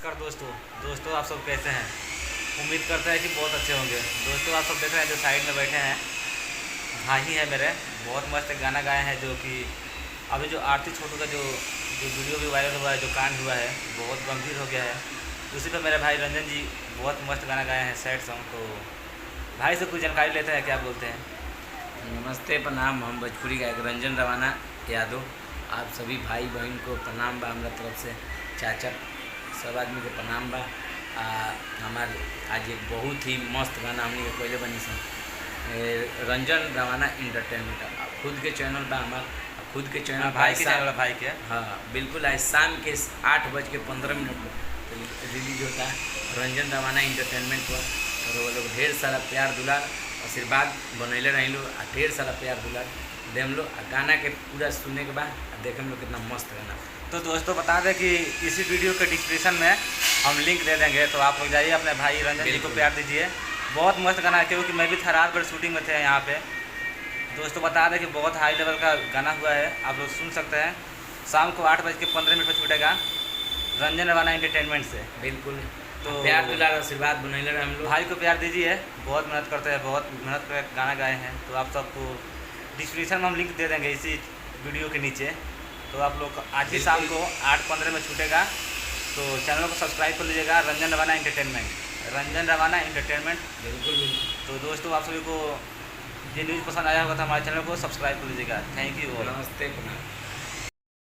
नमस्कार दोस्तों आप सब कैसे हैं। उम्मीद करते हैं कि बहुत अच्छे होंगे। दोस्तों आप सब देख रहे हैं जो साइड में बैठे हैं भाई हैं मेरे, बहुत मस्त गाना गाए हैं। जो कि अभी जो आरती छोटू का जो जो वीडियो भी वायरल हुआ है, जो कांड हुआ है बहुत गंभीर हो गया है। उसी पर मेरे भाई रंजन जी बहुत मस्त गाना गाए हैं, सैड सॉन्ग। तो भाई से कुछ जानकारी लेते हैं, क्या बोलते हैं। नमस्ते प्रणाम। हम भोजपुरी गायक रंजन रवाना यादव। आप सभी भाई बहन को प्रणाम बा हमारा तरफ से, चाचा सब आदमी के प्रणाम बा। हमार आज एक बहुत ही मस्त गाना हमने पहले बनी सन रंजन रवाना इंटरटेनमेंट खुद के चैनल बा हमार, खुद के चैनल भाई के चैनल भाई के। हाँ बिल्कुल, आज शाम के 8:15 रिलीज होता है रंजन रवाना इंटरटेनमेंट पर। और वो लोग ढेर सारा प्यार दुलार आशीर्वाद बनैले रही लो, ढेर सारा प्यार दुलार देम लो। गाना के पूरा सुनने के बाद देखें लोग कितना मस्त गाना। तो दोस्तों बता दें कि इसी वीडियो के डिस्क्रिप्शन में हम लिंक दे देंगे, तो आप लोग जाइए अपने भाई रंजन जी को प्यार दीजिए। बहुत मस्त गाना है, क्योंकि मैं भी था रात भर शूटिंग में थे यहाँ पे। दोस्तों बता दें कि बहुत हाई लेवल का गाना हुआ है, आप लोग सुन सकते हैं। शाम को 8:15 पर छूटेगा रंजन रवाना एंटरटेनमेंट से। बिल्कुल, तो प्यार दुलार आशीर्वाद बनैले रहे हम लोग। भाई को प्यार दीजिए, बहुत मेहनत करते हैं, बहुत मेहनत कर गाना गाए हैं। तो आप सबको डिस्क्रिप्शन में हम लिंक दे देंगे इसी वीडियो के नीचे। तो आप लोग आज ही शाम को 8:15 में छूटेगा, तो चैनल को सब्सक्राइब कर लीजिएगा। रंजन रवाना एंटरटेनमेंट, रंजन रवाना एंटरटेनमेंट। बिल्कुल बिल्कुल। तो दोस्तों आप सभी को ये न्यूज़ पसंद आया होगा तो हमारे चैनल को सब्सक्राइब कर लीजिएगा। Thank you. नमस्ते प्रणाम।